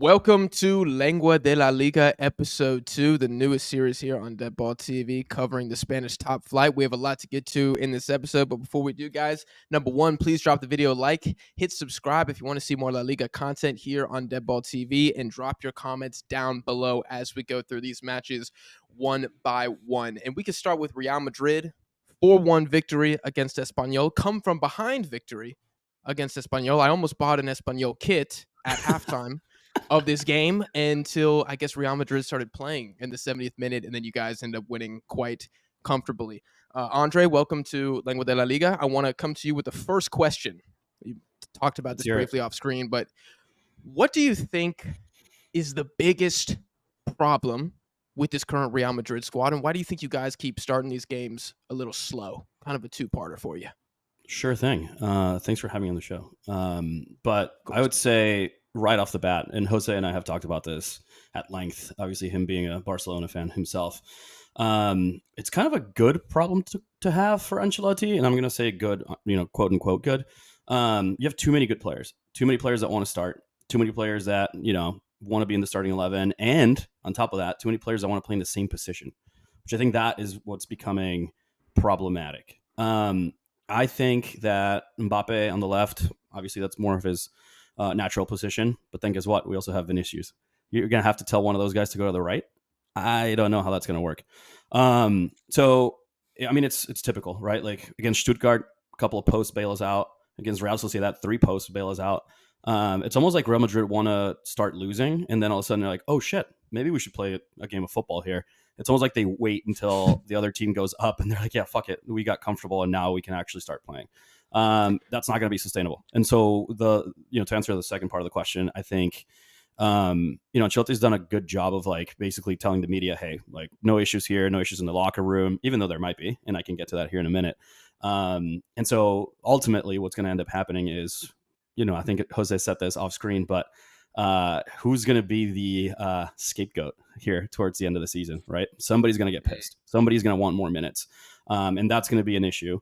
Welcome to Lengua de la Liga episode 2, the newest series here on Deadball TV covering the Spanish top flight. We have a lot to get to in this episode, but before we do, guys, number one, please drop the video a like, hit subscribe if you want to see more La Liga content here on Deadball TV, and drop your comments down below as we go through these matches one by one. And we can start with Real Madrid, 4-1 victory against Espanol, come from behind victory against Espanol. I almost bought an Espanol kit at halftime of this game until I guess Real Madrid started playing in the 70th minute, and then you guys end up winning quite comfortably. Andre, welcome to Lengua de la Liga. I want to come to you with the first question. You talked about this briefly off screen, but what do you think is the biggest problem with this current Real Madrid squad, and why do you think you guys keep starting these games a little slow? Kind of a two-parter for you. Sure thing. Thanks for having me on the show. But I would say right off the bat, and Jose and I have talked about this at length, obviously him being a Barcelona fan himself, it's kind of a good problem to have for Ancelotti, and I'm going to say good, quote unquote good. You have too many good players, too many players that want to start, too many players that, want to be in the starting 11, and on top of that, too many players that want to play in the same position, which I think that is what's becoming problematic. I think that Mbappe on the left, obviously that's more of his natural position. But then guess what? We also have Vinicius. You're going to have to tell one of those guys to go to the right. I don't know how that's going to work. It's typical, right? Like against Stuttgart, a couple of posts bail us out. Against Real Sociedad, 3 posts bail us out. It's almost like Real Madrid want to start losing. And then all of a sudden they're like, oh shit, maybe we should play a game of football here. It's almost like they wait until the other team goes up and they're like, yeah, fuck it. We got comfortable and now we can actually start playing. That's not going to be sustainable. And so to answer the second part of the question, I think, Ancelotti's done a good job of like basically telling the media, hey, like no issues here, no issues in the locker room, even though there might be, and I can get to that here in a minute. And so ultimately what's going to end up happening is, I think Jose said this off screen, but who's going to be the scapegoat here towards the end of the season, right? Somebody's going to get pissed. Somebody's going to want more minutes. And that's going to be an issue.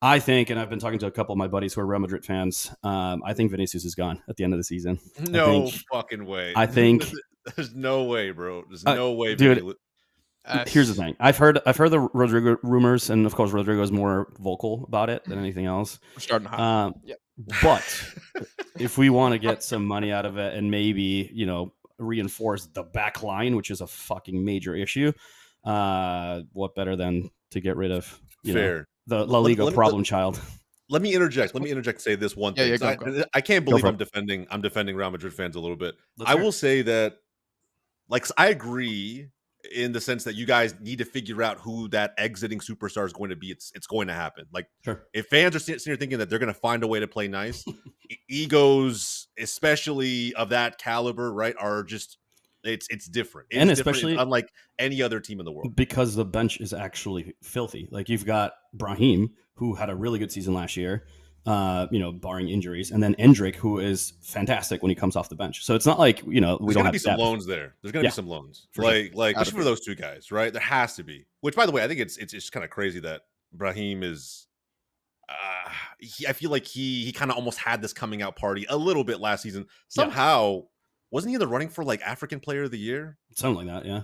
I think, and I've been talking to a couple of my buddies who are Real Madrid fans, I think Vinicius is gone at the end of the season. No fucking way. I think there's no way, bro. There's no way, dude. Here's the thing. I've heard the Rodrigo rumors, and of course Rodrigo is more vocal about it than anything else. We're starting hot. Yep. But if we want to get some money out of it and maybe, reinforce the back line, which is a fucking major issue, what better than to get rid of the La Liga problem child? Let me interject. Say this one thing. Go. I can't believe I'm defending Real Madrid fans a little bit. I will say that, like, I agree in the sense that you guys need to figure out who that exiting superstar is going to be. It's going to happen. Like, sure. If fans are sitting here thinking that they're going to find a way to play nice, egos, especially of that caliber, right, are just it's different. And especially unlike any other team in the world, because the bench is actually filthy. Like you've got Brahim, who had a really good season last year, barring injuries, and then Endrick, who is fantastic when he comes off the bench. So it's not like we don't have be some loans there. There's going to be some loans, especially for those two guys, right? There has to be. Which, by the way, I think it's just kind of crazy that Brahim is. I feel like he kind of almost had this coming out party a little bit last season. Somehow, wasn't he in the running for like African Player of the Year? Something like that, yeah.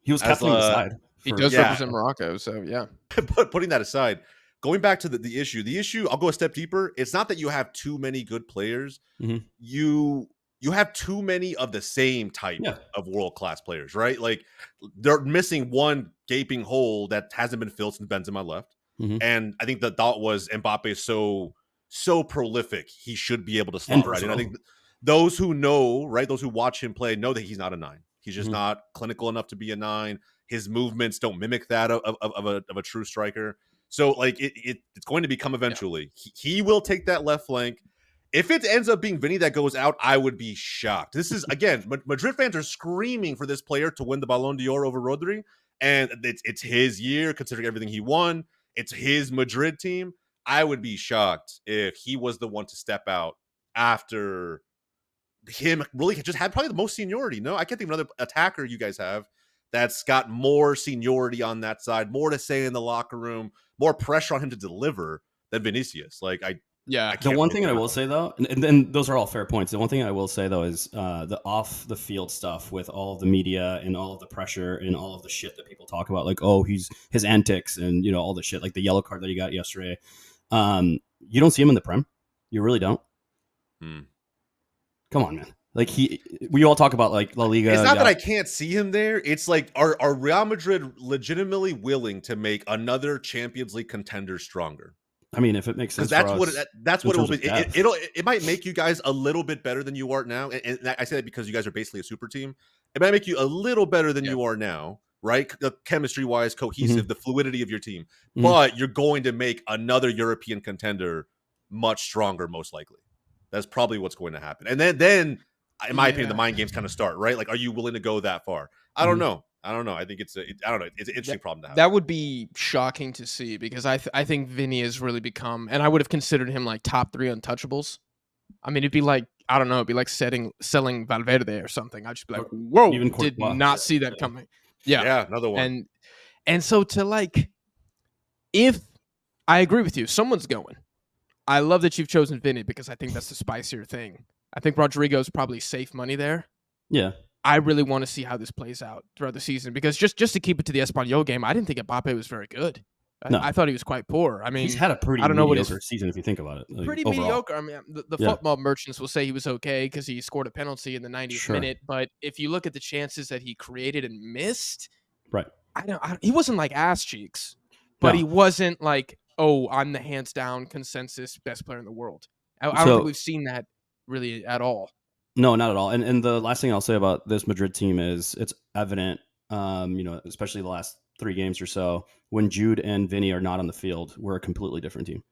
He was captaining the side. He does represent Morocco, so yeah. But putting that aside, going back to the issue, I'll go a step deeper. It's not that you have too many good players. Mm-hmm. You have too many of the same type of world-class players, right? Like they're missing one gaping hole that hasn't been filled since Benzema left. Mm-hmm. And I think the thought was Mbappe is so prolific, he should be able to slot right. And I think those who know, right, those who watch him play know that he's not a 9. He's just not clinical enough to be a 9. His movements don't mimic that of a true striker. So, like, it's going to come eventually. Yeah. He will take that left flank. If it ends up being Vinny that goes out, I would be shocked. This is, again, Madrid fans are screaming for this player to win the Ballon d'Or over Rodri, and it's his year, considering everything he won. It's his Madrid team. I would be shocked if he was the one to step out after him really just had probably the most seniority. No, I can't think of another attacker you guys have that's got more seniority on that side, more to say in the locker room, more pressure on him to deliver than Vinicius. Like, Yeah. The one thing I will say though, and those are all fair points. The one thing I will say though is the off the field stuff with all of the media and all of the pressure and all of the shit that people talk about, like his antics and all the shit, like the yellow card that he got yesterday. You don't see him in the Prem. You really don't. Come on, man. Like we all talk about like La Liga. It's not that I can't see him there. It's like, are Real Madrid legitimately willing to make another Champions League contender stronger? I mean, if it makes sense, that's what it will be. It might make you guys a little bit better than you are now, and I say that because you guys are basically a super team. It might make you a little better than you are now, right? Chemistry wise, cohesive, the fluidity of your team. But you're going to make another European contender much stronger, most likely. That's probably what's going to happen. And then in my opinion, the mind games kind of start, right? Like, are you willing to go that far? I don't know. I think it's I don't know. It's an interesting problem to have. That would be shocking to see because I think Vinny has really become, and I would have considered him like top 3 untouchables. I mean, it'd be like, I don't know, it'd be like selling Valverde or something. I'd just be like, whoa, did not see that coming. Yeah, another one. And so to like, if I agree with you, someone's going. I love that you've chosen Vinny because I think that's the spicier thing. I think Rodrigo's probably safe money there. Yeah. I really want to see how this plays out throughout the season because just to keep it to the Espanol game, I didn't think Mbappe was very good. No. I thought he was quite poor. I mean, he's had a pretty mediocre season if you think about it. Like, pretty overall. mediocre. I mean, the football merchants will say he was okay because he scored a penalty in the 90th minute. But if you look at the chances that he created and missed, right? He wasn't like ass cheeks, but he wasn't like, oh, I'm the hands down consensus best player in the world. I don't think we've seen that really at all. No, not at all. And the last thing I'll say about this Madrid team is it's evident, especially the last 3 games or so, when Jude and Vinny are not on the field, we're a completely different team,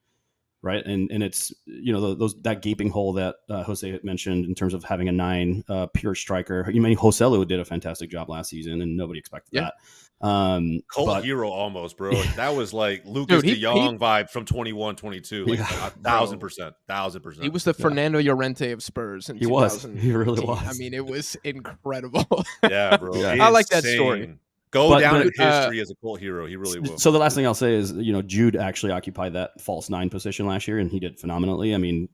right? And it's that gaping hole that Jose mentioned in terms of having a 9 pure striker. You mean Joselu did a fantastic job last season, and nobody expected that. Cult hero almost, bro. That was like Lucas de Jong vibe from 21-22. Like 1,000%. He was the Fernando Llorente of Spurs in 2000. He really was. I mean, it was incredible. Yeah, bro. I like that story. Go down in history as a cult hero. He really will. So the last thing I'll say is, Jude actually occupied that false 9 position last year, and he did phenomenally. I mean,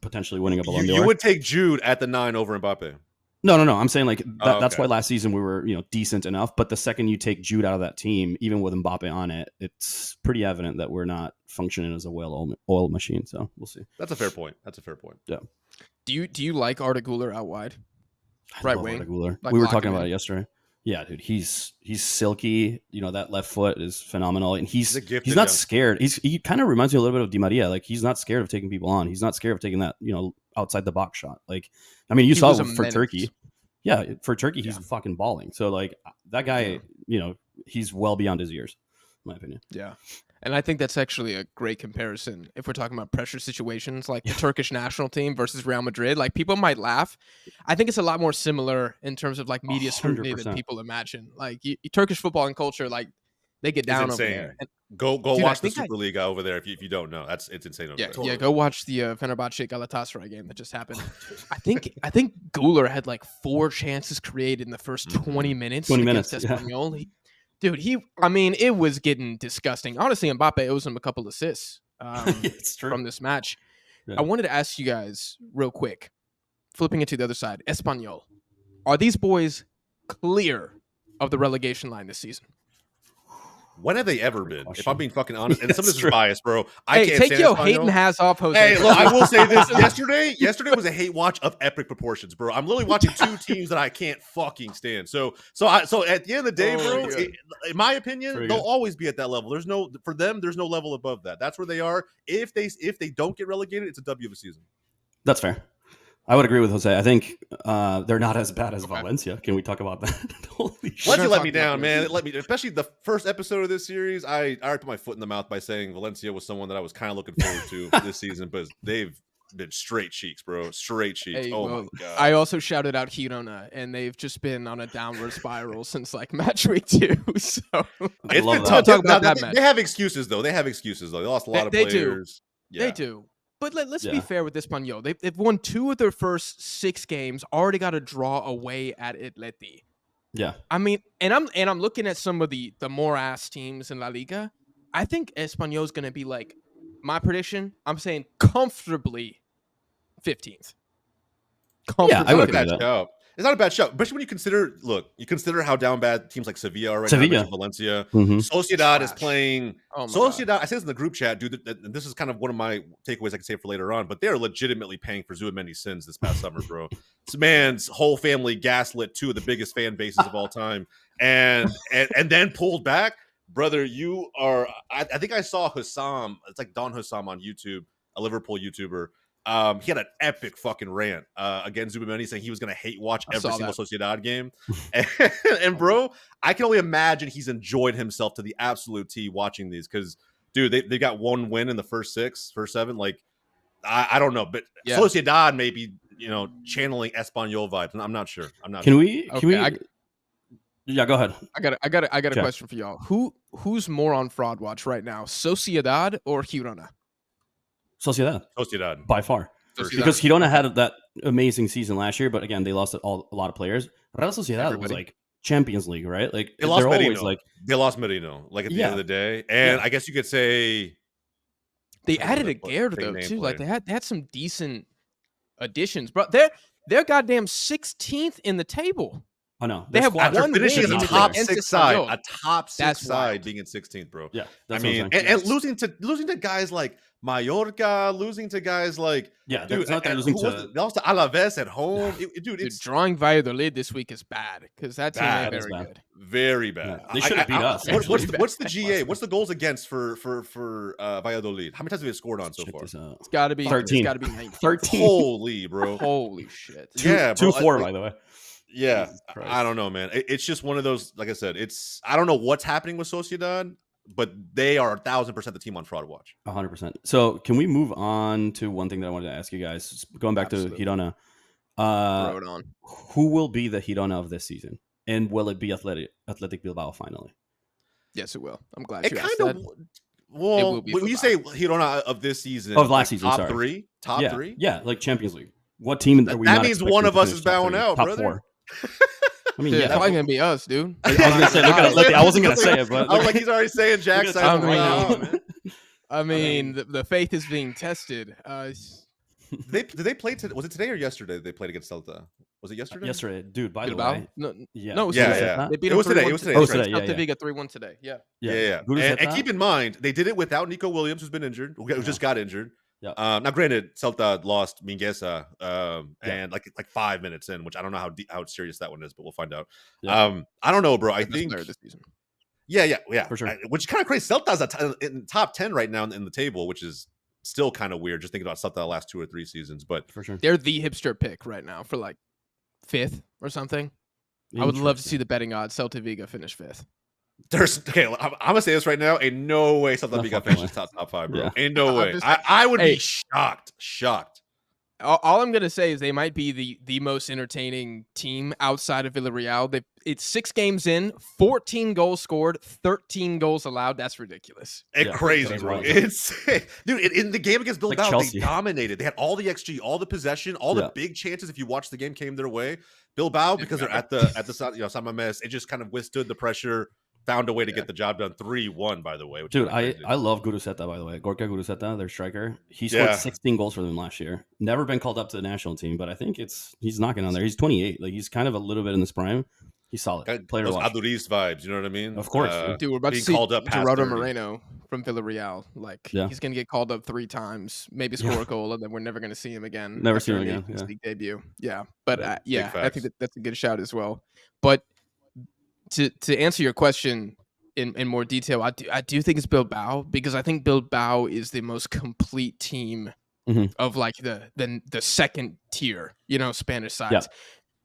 potentially winning a Ballon d'Or. You would take Jude at the 9 over Mbappe. No. I'm saying like that's why last season we were decent enough. But the second you take Jude out of that team, even with Mbappe on it, it's pretty evident that we're not functioning as a well-oiled machine. So we'll see. That's a fair point. Yeah. Do you like Arda Güler out wide? Right wing. Like we were talking about it yesterday. Yeah, dude, he's silky. That left foot is phenomenal, and he's not scared. He kind of reminds me a little bit of Di Maria. Like he's not scared of taking people on. He's not scared of taking that outside the box shot. Like, I mean, you saw it for Turkey. Yeah, for Turkey, he's fucking balling. So like that guy, he's well beyond his years, in my opinion. Yeah. And I think that's actually a great comparison if we're talking about pressure situations like the Turkish national team versus Real Madrid. Like people might laugh. I think it's a lot more similar in terms of like media scrutiny than people imagine. Like Turkish football and culture, like they get down over there. And, go watch the Super Liga over there if you don't know. It's insane over there. Yeah, go watch the Fenerbahce Galatasaray game that just happened. I think Güler had like 4 chances created in the first 20 minutes. 20 minutes. Espanol. Yeah. Dude, it was getting disgusting. Honestly, Mbappe owes him a couple assists from this match. Yeah. I wanted to ask you guys real quick, flipping it to the other side, Espanol. Are these boys clear of the relegation line this season? When have they ever been? If I'm being fucking honest, and some of this is biased, bro. I can't take your hating has off, Jose. Hey, look, I will say this. Yesterday was a hate watch of epic proportions, bro. I'm literally watching 2 teams that I can't fucking stand. So at the end of the day, bro, in my opinion, they'll always be at that level. There's no level above that. That's where they are. If they don't get relegated, it's a W of a season. That's fair. I would agree with Jose. I think they're not as bad as Valencia. Can we talk about that? Holy shit. Valencia let me down, man. Especially the first episode of this series. I already put my foot in the mouth by saying Valencia was someone that I was kind of looking forward to this season, but they've been straight cheeks, bro. Straight cheeks. Hey, my God. I also shouted out Girona, and they've just been on a downward spiral since like match week 2. So it's been tough. Talk about that match. They have excuses, though. They lost a lot of players. They do. But let's be fair with Espanol. They've won 2 of their first 6 games. Already got a draw away at Atleti. Yeah. I mean, and I'm looking at some of the more ass teams in La Liga. I think Espanol is going to be like my prediction, I'm saying comfortably 15th. Yeah, I would agree with that. It's not a bad shout, especially when you consider how down bad teams like Sevilla are right now. Sevilla. Valencia. Mhm. Sociedad is playing. Oh my Sociedad, God. I said this in the group chat, dude. This is kind of one of my takeaways I can say for later on, but they're legitimately paying for Zuameni's sins this past summer, bro. This man's whole family gaslit two of the biggest fan bases of all time and then pulled back. Brother, you are. I think I saw Hussam. It's like Don Hussam on YouTube, a Liverpool YouTuber. He had an epic fucking rant against Zuameni, saying he was going to hate watch every single Sociedad game. And bro, I can only imagine he's enjoyed himself to the absolute T watching these because, dude, they got one win in the first seven. Like, I don't know, but Sociedad maybe channeling Espanol vibes. I'm not sure. Can we? Yeah, go ahead. I got a question for y'all. Who's more on fraud watch right now, Sociedad or Girona? Sociedad, by far, because Girona had that amazing season last year, but again, they lost a lot of players. Real Sociedad was like Champions League, right? Like they lost Merino. They lost Merino, like at the end of the day, and I guess you could say they added a Gare though too. Like they had some decent additions, but they're goddamn 16th in the table. I know. They have one finishing win as a top six side, being in 16th, bro. Yeah, I mean, and losing to guys like Mallorca, losing to guys like dude, it's not that losing to they lost to Alaves at home. Dude, it's drawing Valladolid this week is bad because that team ain't very good. Very bad. Yeah, they should have beat us. What's the GA? What's the goals against for Valladolid? How many times have they scored on so far? It's got to be 13. It's got to be 19. 13. Holy bro. Holy shit. 2-4 by the way. Yeah, I don't know, man. It's just one of those. Like I said, I don't know what's happening with Sociedad, but they are 1,000% the team on fraud watch. 100%. So can we move on to one thing that I wanted to ask you guys? Going back to Girona, who will be the Girona of this season, and will it be Athletic Bilbao finally? Yes, it will. I'm glad you asked that. Well, when you say Girona of this season, of last season, top three, yeah, like Champions League. What team are we? That means one of us is bowing out, top brother. 4. I mean, it's probably gonna be us, dude. I was gonna say, I wasn't gonna say it, but I was like, he's already saying Jack's side right now, man. I mean, the faith is being tested. Did they play today? Was it today or yesterday they played against Celta? Was it yesterday? Yesterday, dude. By the way, no, it was today. They beat it was today. It was today. Celta Vigo 3-1 today. Yeah. And keep in mind, they did it without Nico Williams, who's been injured, who just got injured. Yeah. Now, granted, Celta lost Mingueza and like 5 minutes in, which I don't know how serious that one is, but we'll find out. Yeah. I don't know, bro. I think this season. Yeah, for sure. Which is kind of crazy. Celta's in top 10 right now in the table, which is still kind of weird. Just thinking about Celta the last 2 or 3 seasons, but for sure, they're the hipster pick right now for like 5th or something. I would love to see the betting odds. Celta Vigo finish 5th. I'm gonna say this right now. Ain't no way Celta Vigo finishes top 5, bro. Ain't no way. I would be shocked. All I'm gonna say is they might be the most entertaining team outside of Villarreal. It's 6 games in, 14 goals scored, 13 goals allowed. That's ridiculous. Crazy, bro. It's dude. In the game against Bilbao, like they dominated. They had all the XG, all the possession, all the big chances. If you watch the game, came their way. Bilbao, because they're at the San Mamés, it just kind of withstood the pressure. Found a way to get the job done. 3-1, by the way. Dude, I love Guruzeta, by the way. Gorka Guruzeta, their striker. He scored 16 goals for them last year. Never been called up to the national team, but I think he's knocking on there. He's 28. Like, he's kind of a little bit in his prime. He's solid. Player those to watch. Aduriz vibes, you know what I mean? Of course. Dude, we're about to see Gerardo Moreno from Villarreal. Like, he's going to get called up 3 times, maybe score a goal, and then we're never going to see him again. Never see him again. His league debut. Yeah. But, I think that's a good shout as well. But to answer your question in more detail, I do think it's Bilbao, because I think Bilbao is the most complete team of like the second tier, Spanish sides. Yeah.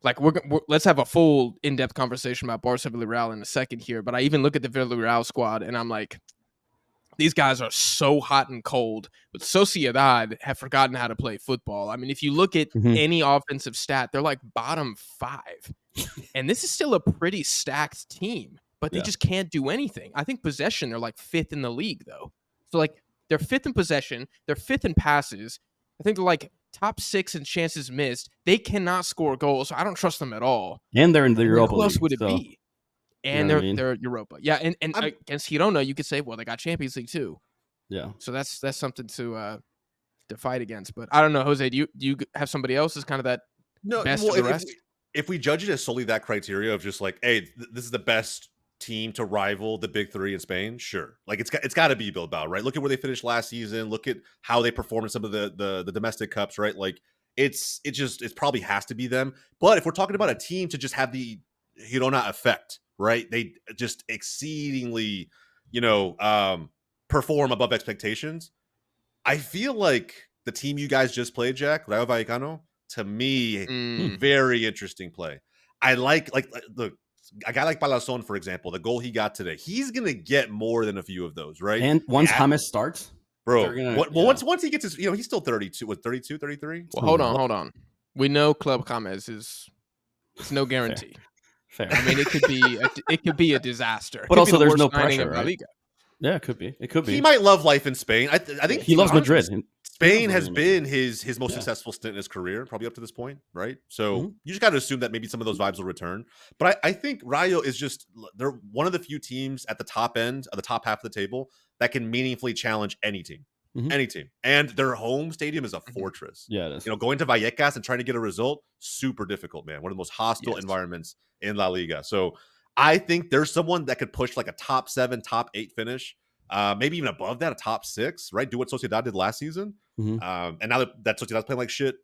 Like we're let's have a full in-depth conversation about Barca Villarreal in a second here. But I even look at the Villarreal squad and I'm like, these guys are so hot and cold. But Sociedad have forgotten how to play football. I mean, if you look at any offensive stat, they're like bottom 5. And this is still a pretty stacked team, but they just can't do anything. I think possession, they're like 5th in the league, though. So like they're 5th in possession, they're 5th in passes. I think they're like top 6 in chances missed. They cannot score goals, so I don't trust them at all. And they're in the Europa League. Who else would it be? And they're Europa. Yeah, and against Girona, you could say, well, they got Champions League too. Yeah. So that's something to fight against. But I don't know, Jose. Do you have somebody else as kind of that best well, of the rest? if we judge it as solely that criteria of just like, hey, this is the best team to rival the big three in Spain, sure. Like it's got to be Bilbao, right? Look at where they finished last season. Look at how they performed in some of the domestic cups, right? Like it probably has to be them. But if we're talking about a team to just have the Girona effect, right? They just exceedingly, perform above expectations. I feel like the team you guys just played, Jack, Rayo Vallecano, to me, very interesting play. I like look, a guy like Palazon, for example, the goal he got today, he's gonna get more than a few of those, right? And once James starts, bro, once he gets his, he's still 32, what, 32, 33? Well, hold on. We know Club James it's no guarantee. Fair. I mean, it could be a disaster. But also, there's no pressure, right? Liga. Yeah, it could be. It could be. He might love life in Spain. I think he loves Madrid. Spain has been his most successful stint in his career, probably up to this point, right? So you just got to assume that maybe some of those vibes will return. But I think Rayo is they're one of the few teams at the top end of the top half of the table that can meaningfully challenge any team. Any team. And their home stadium is a fortress. Yeah, it is. Going to Vallecas and trying to get a result, super difficult, man. One of the most hostile environments in La Liga. So I think there's someone that could push like a top 7, top 8 finish. Maybe even above that, a top 6, right? Do what Sociedad did last season. And now that Sociedad's playing like shit,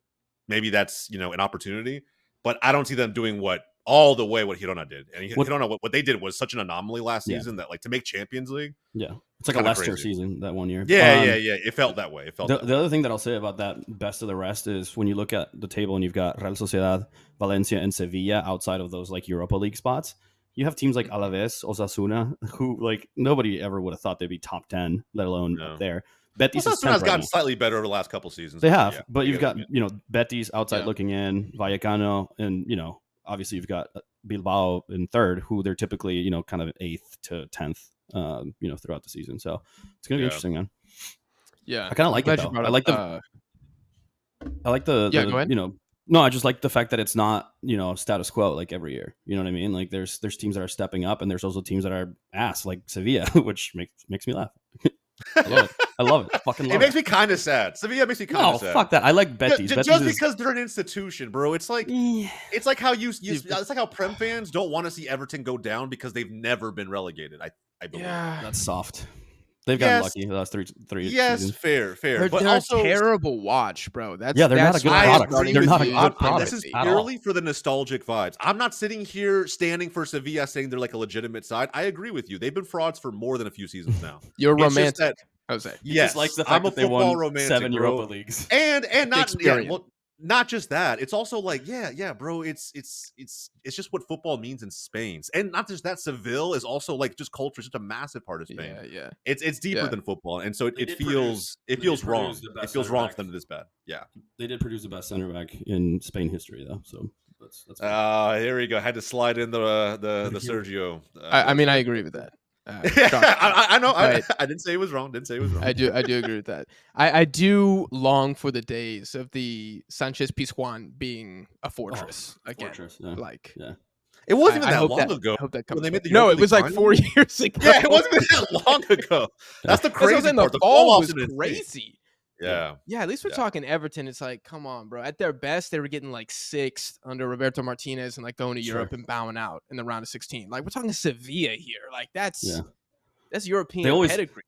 maybe that's, an opportunity. But I don't see them doing what Girona did. And Girona, what they did was such an anomaly last season that, like, to make Champions League. Yeah. It's like a Leicester season that one year. Yeah. It felt that way. The other thing that I'll say about that best of the rest is when you look at the table and you've got Real Sociedad, Valencia, and Sevilla outside of those, like, Europa League spots, you have teams like Alaves, Osasuna, who, like, nobody ever would have thought they'd be top 10, let alone up there. Betis has gotten slightly better over the last couple seasons. They have, but you've got Betis outside looking in, Vallecano, and obviously you've got Bilbao in third, who they're typically kind of 8th to 10th, throughout the season. So it's gonna be interesting, man. Yeah, I kind of like it though. I like the go ahead. No, I just like the fact that it's not status quo like every year. You know what I mean? Like there's teams that are stepping up, and there's also teams that are ass, like Sevilla, which makes me laugh. I love it. Fucking love it. It makes me kind of sad. Sevilla makes me kind of sad. Fuck that. I like Betis. Just because they're an institution, bro. It's like it's like how it's like how Prem fans don't want to see Everton go down because they've never been relegated. I believe that's soft. They've gotten lucky the last three seasons. Fair. But also a terrible watch, bro. They're not a good product. They're not a good product. This is purely for the nostalgic vibes. I'm not sitting here standing for Sevilla saying they're like a legitimate side. I agree with you. They've been frauds for more than a few seasons now. You're romantic. Jose. Yes, like the fact that they won 7 Europa Leagues, and not just that. It's also like bro. It's just what football means in Spain, and not just that. Seville is also like just culture, such a massive part of Spain. Yeah. It's deeper than football, and so it feels wrong. It feels wrong for them to this bad. Yeah, they did produce the best center back in Spain history, though. So that's here we go. I had to slide in the Sergio. I mean, I agree with that. I know. I didn't say it was wrong. I do agree with that. I do long for the days of the Sanchez Pizjuan being a fortress again. It wasn't even that long ago. I hope that comes. No, it was like 4 years ago. Yeah, it wasn't even that long ago. That's the crazy part. The fall was crazy. Yeah. At least we're talking Everton. It's like, come on, bro. At their best, they were getting like 6th under Roberto Martinez and like going to Europe and bowing out in the round of 16. Like we're talking Sevilla here. Like that's European pedigree.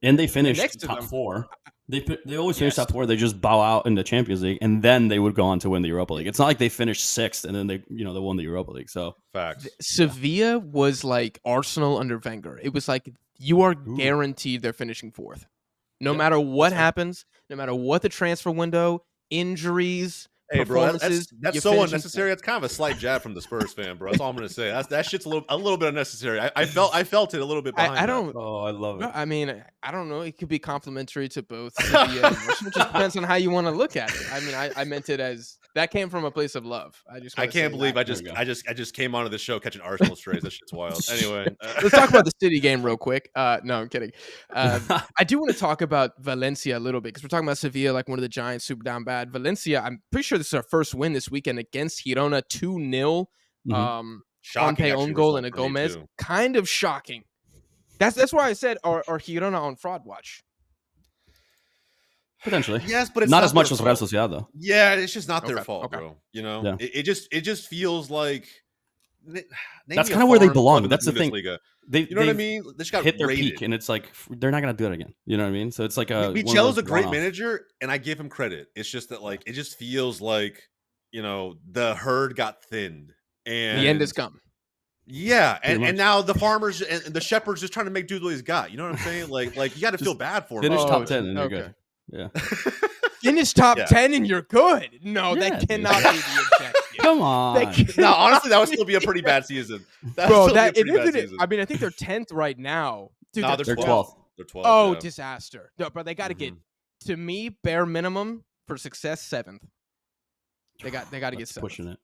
And they finished top 4. They always finish top 4. They just bow out in the Champions League, and then they would go on to win the Europa League. It's not like they finished 6th and then they won the Europa League. So facts. Sevilla was like Arsenal under Wenger. It was like you are guaranteed they're finishing 4th. No matter what happens, no matter what the transfer window, injuries, performances. That's so unnecessary. That's kind of a slight jab from the Spurs fan, bro. That's all I'm gonna say. That shit's a little bit unnecessary. I felt it a little bit behind. I don't. Oh, I love it. I mean, I don't know. It could be complimentary to both. It just depends on how you want to look at it. I mean, I meant it as that came from a place of love. I can't believe I just came onto the show catching Arsenal strays. That shit's wild. Anyway, let's talk about the City game real quick. No, I'm kidding. I do want to talk about Valencia a little bit because we're talking about Sevilla, like one of the Giants, super down bad. Valencia, I'm pretty sure this is our first win this weekend against Girona, 2-0. Shocking own goal and a Gomez. Kind of shocking. That's why I said are Girona on fraud watch. Potentially. Yes, but it's not as much their as Real fault. Sociedad, though. Yeah, it's just not their fault, Okay. bro. You know, Yeah. it just feels like That's kind of where they belong. That's the thing. Bundesliga. They, You know what I mean? They just got hit their raided. peak, and it's like they're not gonna do it again. You know what I mean? So it's like Michel's a great manager, and I give him credit. It's just that like it just feels like the herd got thinned, and the end has come. Yeah, and now the farmers and the shepherds just trying to make do what he's got. You know what I'm saying? Like you got to feel bad for him. Finish top 10 and you're good. Yeah. Finish top 10 and you're good. No, that cannot be the objective. Come on. No, honestly, that would still be a pretty bad season. Bro, I mean, I think they're 10th right now. Dude, no, they're 12th. They're 12th. Oh, yeah. Disaster. No, but they got to get, to me, bare minimum for success, 7th. They got to get 7th. Pushing it.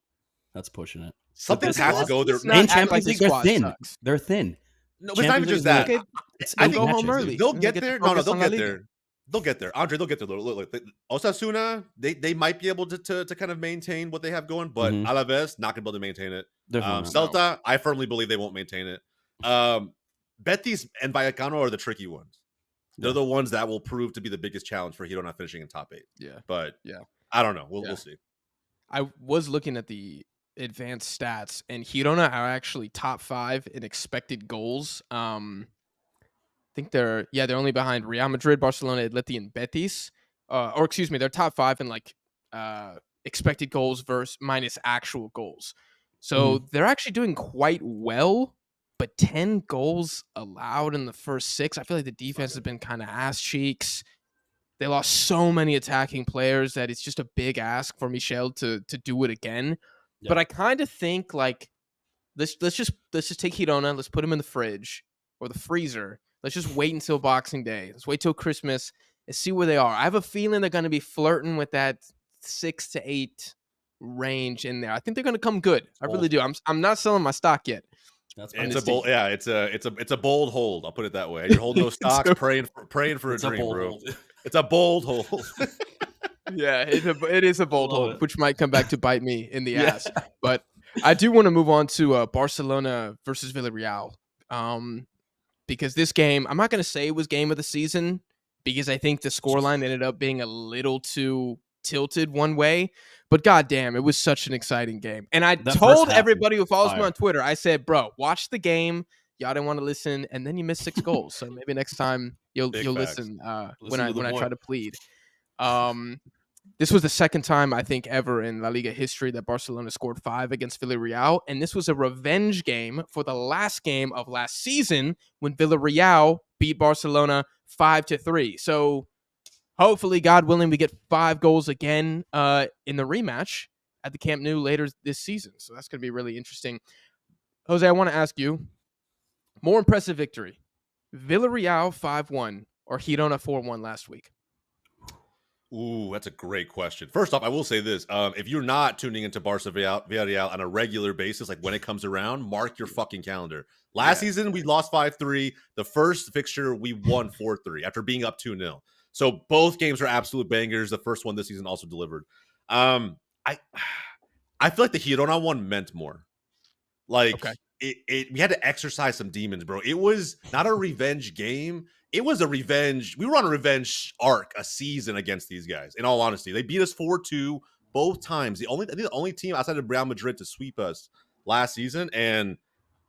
That's pushing it. Something has to go there. In Champions League, they're thin. Sucks. They're thin. No, it's not even just that. I think go home early. They'll get there. No, they'll get there. They'll get there. Andre, they'll get there. Look, Osasuna, they might be able to kind of maintain what they have going, but Alaves, not going to be able to maintain it. Celta, I firmly believe they won't maintain it. Betis and Vallecano are the tricky ones. They're the ones that will prove to be the biggest challenge for Girona finishing in top 8. Yeah. But I don't know. We'll see. I was looking at the advanced stats, and Girona are actually top 5 in expected goals. I think they're only behind Real Madrid, Barcelona, Atleti, and Betis. Or excuse me, they're top 5 in like expected goals versus minus actual goals. So they're actually doing quite well, but 10 goals allowed in the first 6. I feel like the defense has been kind of ass cheeks. They lost so many attacking players that it's just a big ask for Michel to do it again. Yeah. But I kind of think like let's just take Girona, let's put them in the fridge or the freezer. Let's just wait until Boxing Day. Let's wait till Christmas and see where they are. I have a feeling they're going to be flirting with that 6 to 8 range in there. I think they're going to come good. I really do. I'm not selling my stock yet. It's a bold, it's a bold hold. I'll put it that way. You're holding those stocks, praying for a dream, bro. Hold. It's a bold hold. Yeah, it is a bold hold, which might come back to bite me in the ass. But I do want to move on to Barcelona versus Villarreal, because this game, I'm not going to say it was game of the season because I think the scoreline ended up being a little too tilted one way. But goddamn, it was such an exciting game. And I told everybody who follows me on Twitter, I said, bro, watch the game. Y'all didn't want to listen, and then you missed 6 goals. So maybe next time you'll listen when I try to plead. This was the second time, I think, ever in La Liga history that Barcelona scored 5 against Villarreal, and this was a revenge game for the last game of last season when Villarreal beat Barcelona 5-3. So hopefully, God willing, we get 5 goals again in the rematch at the Camp Nou later this season. So that's going to be really interesting. Jose, I want to ask you, more impressive victory, Villarreal 5-1 or Girona 4-1 last week? Ooh, that's a great question. First off, I will say this. If you're not tuning into Barca Villarreal on a regular basis, like when it comes around, mark your fucking calendar. Last season, we lost 5-3. The first fixture, we won 4-3 after being up 2-0. So both games are absolute bangers. The first one this season also delivered. I feel like the Girona one meant more. Like we had to exercise some demons, bro. It was not a revenge game. It was a revenge. We were on a revenge arc, a season against these guys. In all honesty, they beat us 4-2 both times. I think the only team outside of Real Madrid to sweep us last season. And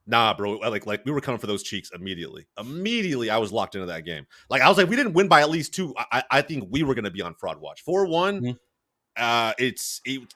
nah, bro, like we were coming for those cheeks immediately. Immediately, I was locked into that game. Like I was like, we didn't win by at least 2. I think we were going to be on fraud watch. 4-1. It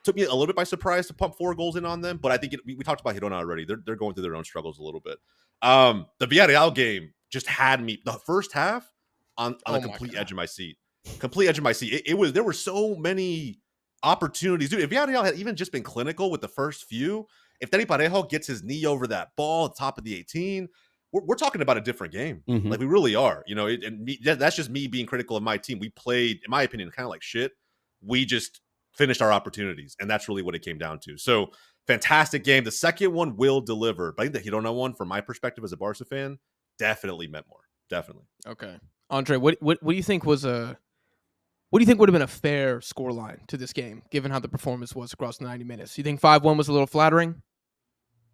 took me a little bit by surprise to pump 4 goals in on them, but I think we talked about Girona already. They're going through their own struggles a little bit. The Villarreal game just had me the first half on a complete edge of my seat. Complete edge of my seat. There were so many opportunities, dude. If Villarreal had even just been clinical with the first few, if Dani Parejo gets his knee over that ball at the top of the 18, we're talking about a different game. Like we really are. You know, that's just me being critical of my team. We played, in my opinion, kind of like shit. We just finished our opportunities, and that's really what it came down to. So fantastic game. The second one will deliver, but I think the Girona one, from my perspective as a Barca fan, definitely meant more. Definitely. Okay, Andre, what do you think was what do you think would have been a fair scoreline to this game, given how the performance was across 90 minutes? You think 5-1 was a little flattering?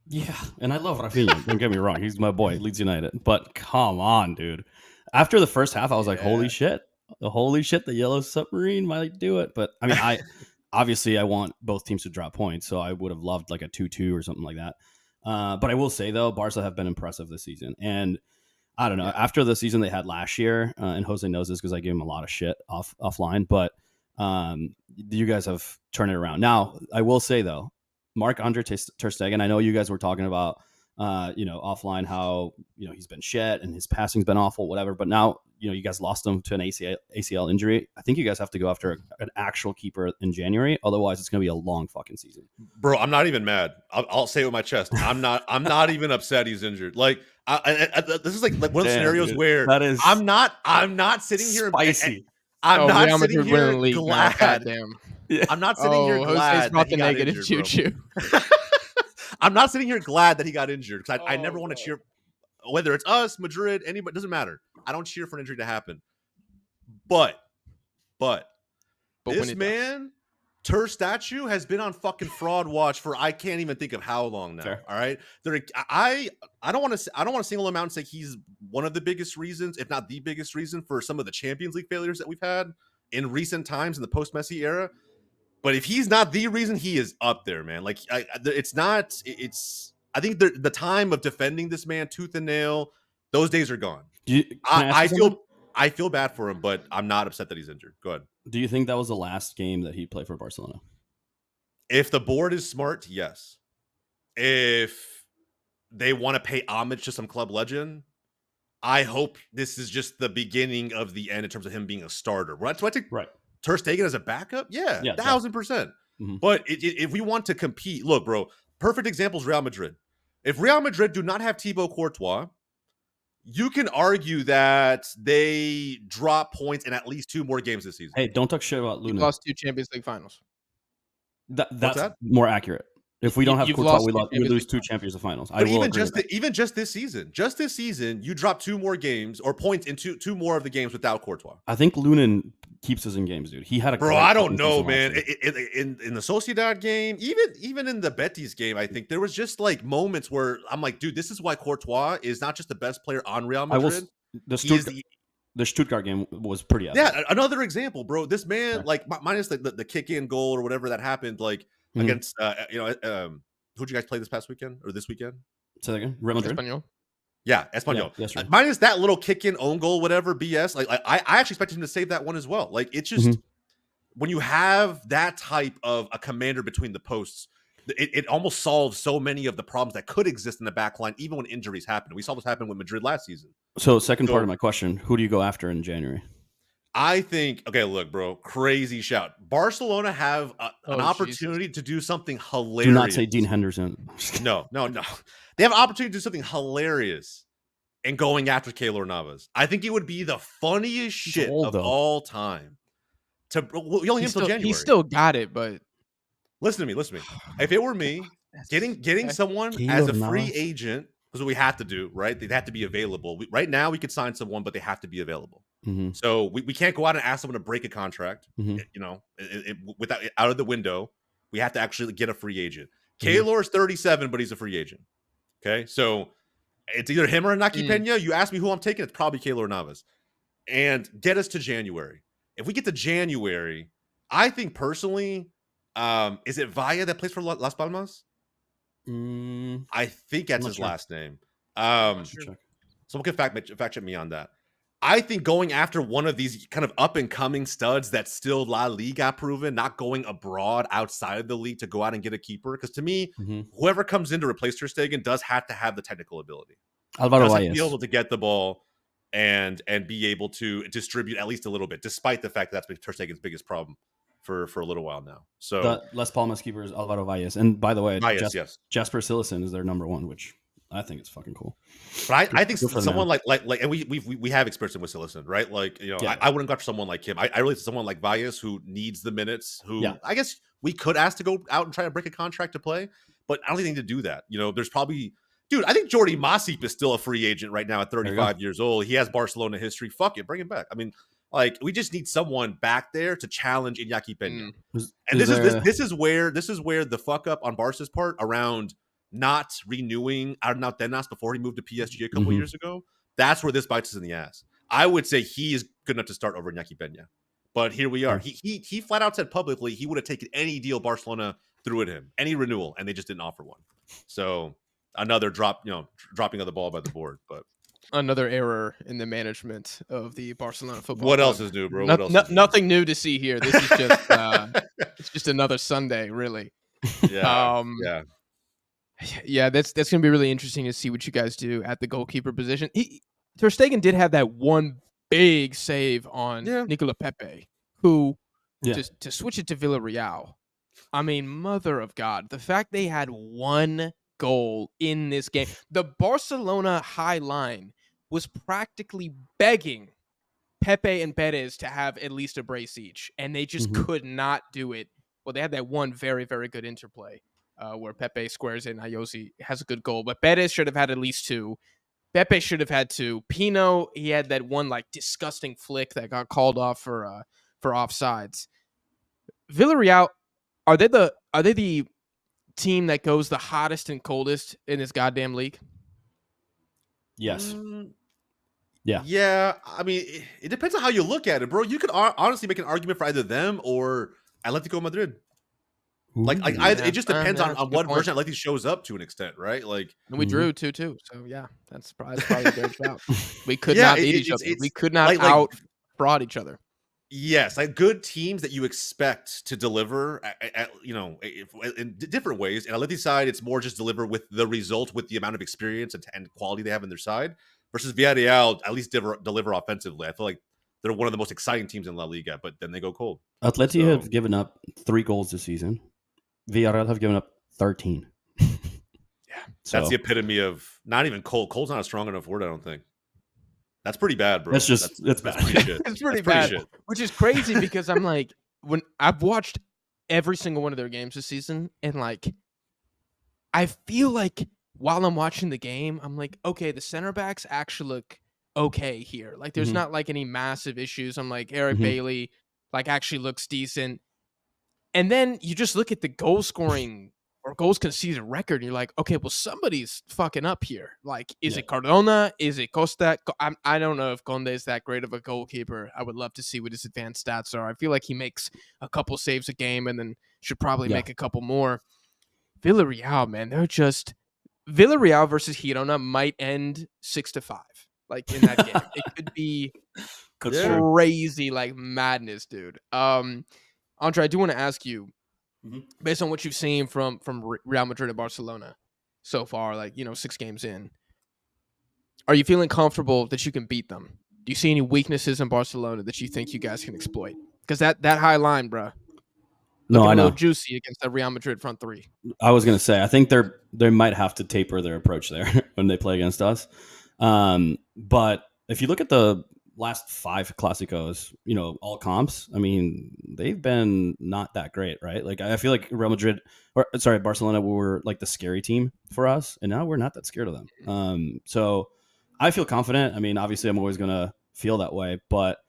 Yeah, and I love Rafinha. Don't get me wrong; he's my boy, Leeds United. But come on, dude. After the first half, I was like, "Holy shit!" holy shit, the yellow submarine might do it. But I mean, obviously I want both teams to drop points, so I would have loved like a 2-2 or something like that. But I will say though, Barca have been impressive this season, and I don't know. After the season they had last year, and Jose knows this because I gave him a lot of shit offline, but you guys have turned it around. Now, I will say though, Marc-Andre Ter Stegen, I know you guys were talking about, offline how, he's been shit and his passing's been awful, whatever. But now, you guys lost him to an ACL injury. I think you guys have to go after an actual keeper in January. Otherwise, it's going to be a long fucking season. Bro, I'm not even mad. I'll say it with my chest. I'm not even upset he's injured. Like, this is like one of the scenarios where that is I'm not sitting here spicy. I'm not sitting here glad. Yeah. I'm not sitting here glad that he got injured, bro. I'm not sitting here glad that he got injured because I never want to cheer, whether it's us, Madrid, anybody, doesn't matter. I don't cheer for an injury to happen. But this man, Ter Statue, has been on fucking fraud watch for I can't even think of how long now. Fair. All right, I don't want to single him out and say he's one of the biggest reasons, if not the biggest reason, for some of the Champions League failures that we've had in recent times in the post-Messi era. But if he's not the reason, he is up there, man. Like, it's not. I think the time of defending this man tooth and nail, those days are gone. I feel bad for him, but I'm not upset that he's injured. Go ahead. Do you think that was the last game that he played for Barcelona? If the board is smart, yes. If they want to pay homage to some club legend, I hope this is just the beginning of the end in terms of him being a starter. Right. Ter Stegen as a backup? Yeah 1,000%. Mm-hmm. But if we want to compete, look, bro, perfect example is Real Madrid. If Real Madrid do not have Thibaut Courtois, you can argue that they drop points in at least 2 more games this season. Hey, don't talk shit about Luna. You lost 2 Champions League finals. That's more accurate. If we don't have Courtois, we lose 2 Champions League finals. But even just this season, you drop 2 more games or points in two more of the games without Courtois. I think Lunin keeps us in games, dude. He had a bro. I don't know, man. In the Sociedad game, even in the Betis game, I think there was just like moments where I'm like, dude, this is why Courtois is not just the best player on Real Madrid. The Stuttgart game was pretty epic. Yeah, another example, bro. This man, like, minus the kick-in goal or whatever that happened, like against who'd you guys play this past weekend or this weekend? Say that again. Real Madrid. Espanol. Yeah, Espanol. Yeah, minus that little kick-in own goal, whatever BS. Like I actually expected him to save that one as well. Like, it's just when you have that type of a commander between the posts, it almost solves so many of the problems that could exist in the back line, even when injuries happen. We saw this happen with Madrid last season. So, second part of my question: who do you go after in January? I think, okay, look, bro, crazy shout. Barcelona have an opportunity to do something hilarious. Do not say Dean Henderson. No. They have an opportunity to do something hilarious and going after Keylor Navas. I think it would be the funniest shit of all time. You only him till January. He still got it, but listen to me. If it were me, getting someone as a free agent, because what we have to do, right? They'd have to be available. Right now, we could sign someone, but they have to be available. Mm-hmm. So we can't go out and ask someone to break a contract. Mm-hmm. Without out of the window, we have to actually get a free agent. Mm-hmm. Keylor's 37, but he's a free agent. Okay, so it's either him or Naki Pena. You ask me who I'm taking, it's probably Keylor Navas. And get us to January. If we get to January, I think personally, is it Valla that plays for Las Palmas? I think that's his last name. Someone can fact check me on that. I think going after one of these kind of up and coming studs that's still La Liga proven, not going abroad outside of the league to go out and get a keeper. Because to me, whoever comes in to replace Ter Stegen does have to have the technical ability. Alvaro Valles. Be able to get the ball and be able to distribute at least a little bit, despite the fact that that's been Ter Stegen's biggest problem for a little while now. So the Las Palmas keeper is Alvaro Valles. And by the way, Jasper Cillessen is their number 1, which I think it's fucking cool. But I think someone like and we have experience with Cillessen, right? Like, I wouldn't go after someone like him. I really think someone like Valles who needs the minutes, I guess we could ask to go out and try to break a contract to play, but I don't think they need to do that. There's probably, dude, I think Jordi Masip is still a free agent right now at 35 years old. He has Barcelona history. Fuck it, bring him back. I mean, like, we just need someone back there to challenge Iñaki Peña. And this is where the fuck up on Barca's part around not renewing Arnau Tenas before he moved to PSG a couple years ago. That's where this bites us in the ass. I would say he is good enough to start over Iñaki Peña. But here we are. He flat out said publicly he would have taken any deal Barcelona threw at him, any renewal, and they just didn't offer one. So another dropping of the ball by the board. But another error in the management of the Barcelona football what club. else is new, bro? What else is new? Nothing new to see here. This is just it's just another Sunday, really. Yeah. Yeah, that's gonna be really interesting to see what you guys do at the goalkeeper position. Ter Stegen did have that one big save on Nicola Pepe, who to switch it to Villarreal. I mean, mother of God, the fact they had one goal in this game. The Barcelona high line was practically begging Pepe and Perez to have at least a brace each, and they just could not do it. Well, they had that one very, very good interplay where Pepe squares in, Ayosi has a good goal, but Perez should have had at least two. Pepe should have had two. Pino, he had that one like disgusting flick that got called off for offsides. Villarreal, are they the team that goes the hottest and coldest in this goddamn league? Yes. Yeah. I mean, it depends on how you look at it, bro. You could honestly make an argument for either them or Atletico Madrid. It just depends on what version Atleti shows up to an extent, right? Like, and we drew 2-2, so yeah, that's probably a great shout. We could not beat each other. We could not out fraud each other. Yes, like good teams that you expect to deliver, in different ways. And Atleti's side, it's more just deliver with the result, with the amount of experience and quality they have in their side. Versus Villarreal, at least deliver offensively. I feel like they're one of the most exciting teams in La Liga, but then they go cold. Atleti have given up 3 goals this season. Villarreal have given up 13. That's the epitome of not even cold. Cold's not a strong enough word, I don't think. That's pretty bad, bro. It's bad. That's pretty shit. It's pretty bad, which is crazy because I'm like, when I've watched every single one of their games this season, and like, I feel like while I'm watching the game, I'm like, okay, the center backs actually look okay here. Like, there's not like any massive issues. I'm like, Eric Bailey, like, actually looks decent. And then you just look at the goal scoring or goals conceded record, and you're like, okay, well, somebody's fucking up here. Like, is it Cardona? Is it Costa? I don't know if Conde is that great of a goalkeeper. I would love to see what his advanced stats are. I feel like he makes a couple saves a game and then should probably make a couple more. Villarreal, man, Villarreal versus Girona might end 6-5. Like, in that game, it could be crazy, like madness, dude. Andre, I do want to ask you, based on what you've seen from Real Madrid and Barcelona so far, like, 6 games in, are you feeling comfortable that you can beat them? Do you see any weaknesses in Barcelona that you think you guys can exploit? Because that high line, bro, I know, juicy against the Real Madrid front three. I was gonna say, I think they might have to taper their approach there when they play against us. But if you look at the last 5 Classicos, all comps, I mean, they've been not that great, right? Like, I feel like Barcelona were like the scary team for us, and now we're not that scared of them. So I feel confident. I mean, obviously I'm always going to feel that way, but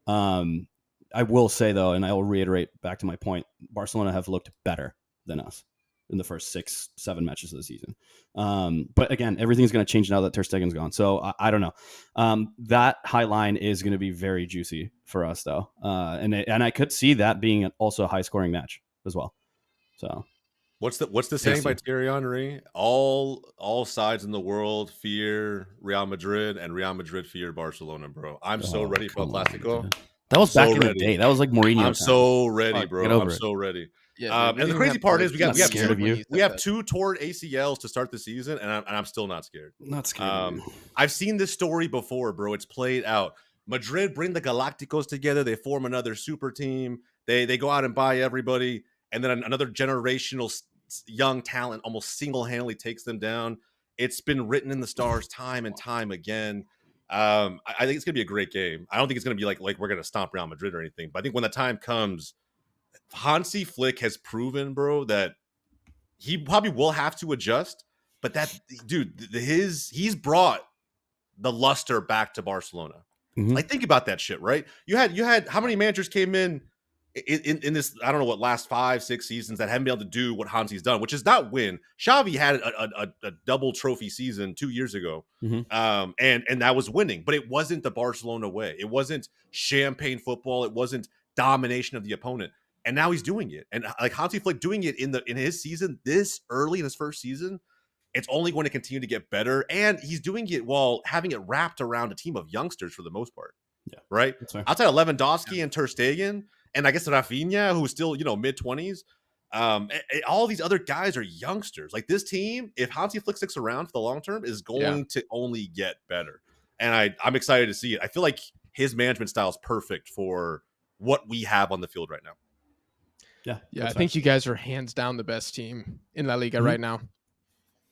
I will say though, and I will reiterate back to my point, Barcelona have looked better than us in the first 6-7 matches of the season. But again, everything's going to change now that Ter Stegen's gone. So I don't know. That high line is going to be very juicy for us though. And I could see that being also a high scoring match as well. So what's the saying by Thierry Henry? All sides in the world fear Real Madrid, and Real Madrid fear Barcelona, bro. I'm so ready for El Classico. That was back in the day. That was like Mourinho. I'm so ready, bro. I'm so ready. Yeah, and the crazy part is we have 2 torn ACLs to start the season, and I'm still not scared. Not scared. I've seen this story before, bro. It's played out. Madrid bring the Galacticos together. They form another super team. They go out and buy everybody, and then another generational young talent almost single-handedly takes them down. It's been written in the stars time and time again. I think it's gonna be a great game. I don't think it's gonna be like we're gonna stomp Real Madrid or anything, but I think when the time comes, Hansi Flick has proven, bro, that he probably will have to adjust, but that dude, he's brought the luster back to Barcelona. Like, think about that shit, right? You had how many managers came in in this, I don't know what, last 5-6 seasons that haven't been able to do what Hansi's done, which is not win. Xavi had a double trophy season 2 years ago, and that was winning, but it wasn't the Barcelona way. It wasn't champagne football. It wasn't domination of the opponent. And now he's doing it, and like Hansi Flick doing it in his season this early in his first season. It's only going to continue to get better, and he's doing it while having it wrapped around a team of youngsters for the most part. Yeah, right. Outside of Lewandowski and Ter Stegen, and I guess Rafinha, who's still mid-20s, all these other guys are youngsters. Like this team, if Hansi Flick sticks around for the long term, is going to only get better. And I'm excited to see it. I feel like his management style is perfect for what we have on the field right now. Yeah, I think you guys are hands down the best team in La Liga right now.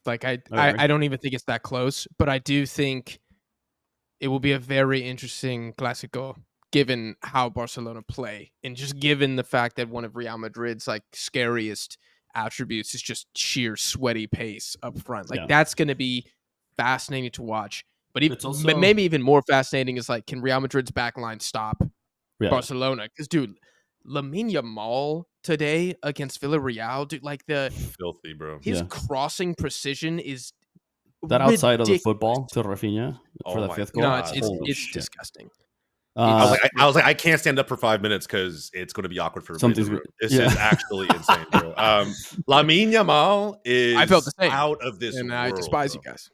Like I don't even think it's that close, but I do think it will be a very interesting Classico given how Barcelona play, and just given the fact that one of Real Madrid's like scariest attributes is just sheer sweaty pace up front. Like that's going to be fascinating to watch. But maybe even more fascinating is like, can Real Madrid's backline stop Barcelona? Because dude, Lamine Yamal today against Villarreal, dude, like filthy, bro. His crossing precision is that outside of the football to Rafinha for the fifth goal. No, it's disgusting. I was like, I can't stand up for 5 minutes because it's going to be awkward for everybody. This is actually insane, bro. Lamine Yamal is I felt the same. Out of this and world, I despise you guys.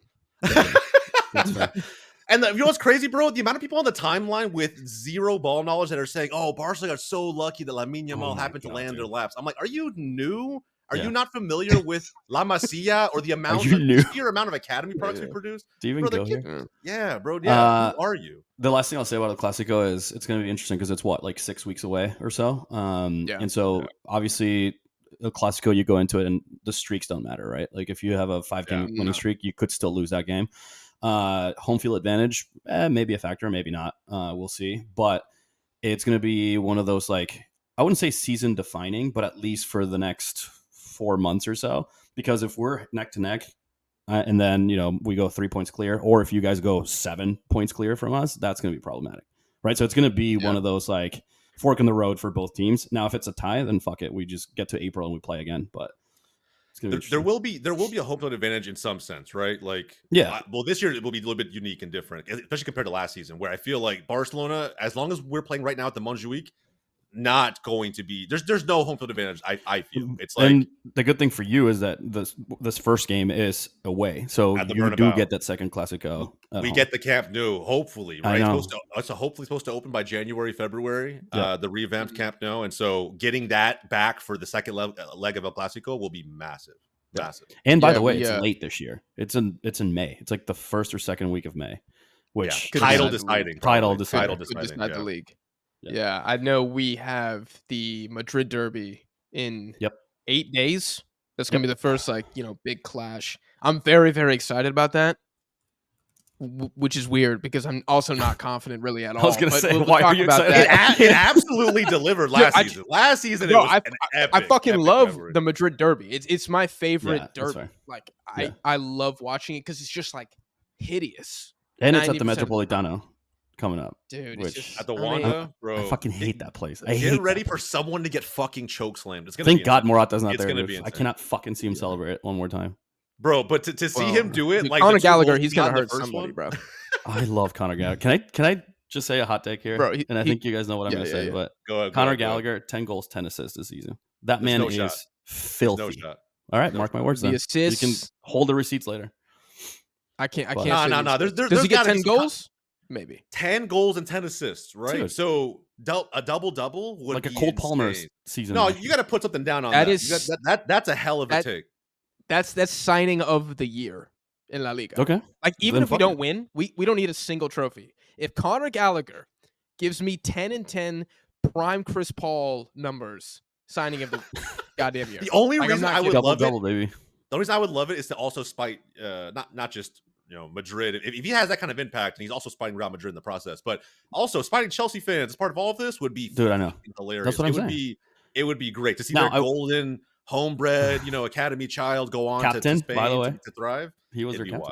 And you know what's crazy, bro? The amount of people on the timeline with zero ball knowledge that are saying, "Oh, Barcelona got so lucky that Lamine Yamal happened to land their laps." I'm like, are you new? Are you not familiar with La Masia or the sheer amount of academy products we produce? Do you even go here? Yeah, bro. Yeah, who are you? The last thing I'll say about the Classico is it's going to be interesting because it's like 6 weeks away or so. And so obviously the Classico, you go into it and the streaks don't matter, right? Like if you have a 5-game winning streak, you could still lose that game. Home field advantage, maybe a factor, maybe not. We'll see. But it's going to be one of those, like, I wouldn't say season defining, but at least for the next 4 months or so, because if we're neck to neck and then we go 3 points clear, or if you guys go 7 points clear from us, that's going to be problematic, right? So it's going to be one of those like fork in the road for both teams. Now if it's a tie, then fuck it, we just get to April and we play again. But it's gonna be there will be a home field advantage in some sense, right? Like well, this year it will be a little bit unique and different, especially compared to last season, where I feel like Barcelona, as long as we're playing right now at the Montjuic, not going to be there's no home field advantage. I feel it's like, and the good thing for you is that this first game is away, so you do get that second Classico. We get the Camp Nou, hopefully, right? It's hopefully supposed to open by January, February. The revamped Camp Nou, and so getting that back for the second leg of El Clasico will be massive. And by the way, it's late this year. It's in May. It's like the first or second week of May, which title deciding the league. Yeah, I know we have the Madrid derby in 8 days. That's going to be the first, big clash. I'm very, very excited about that, which is weird because I'm also not confident really at all. I was going to say, why are you excited? It absolutely delivered last season. Last season, it was an epic. I fucking love the Madrid derby. It's my favorite derby. Like, I love watching it because it's just, like, hideous. And it's at the Metropolitano coming up, dude. Which, it's just, at the Wanda, bro. I fucking hate that place. Get ready for someone to get fucking choke slammed. It's gonna Thank God Morata's not there. I cannot fucking see him celebrate it one more time, bro. But to see him do it, like Conor Gallagher, he's gonna hurt somebody, bro. I love Conor Gallagher. Can I just say a hot take here, bro? And I think you guys know what I'm gonna say, but Conor Gallagher, 10 goals, 10 assists this season. That man is filthy. No shot. All right, mark my words. Then you can hold the receipts later. I can't. No. Does he get 10 goals? Maybe 10 goals and 10 assists, right? Dude. So a double would like be a Cole insane. Palmer season. No, you got to put something down on that. That's a hell of a take. That's signing of the year in La Liga. Okay, like even if we don't win, we don't need a single trophy. If Conor Gallagher gives me 10 and 10 prime Chris Paul numbers, signing of the goddamn year. The only reason I would love it, baby. The only reason I would love it is to also spite not just Madrid. If he has that kind of impact, and he's also spiting Real Madrid in the process, but also spiting Chelsea fans as part of all of this would be dude. I know, hilarious. That's what I'm saying. It would be great to see their golden homebred, academy child go on captain, to Spain by the way, to thrive. He was their captain.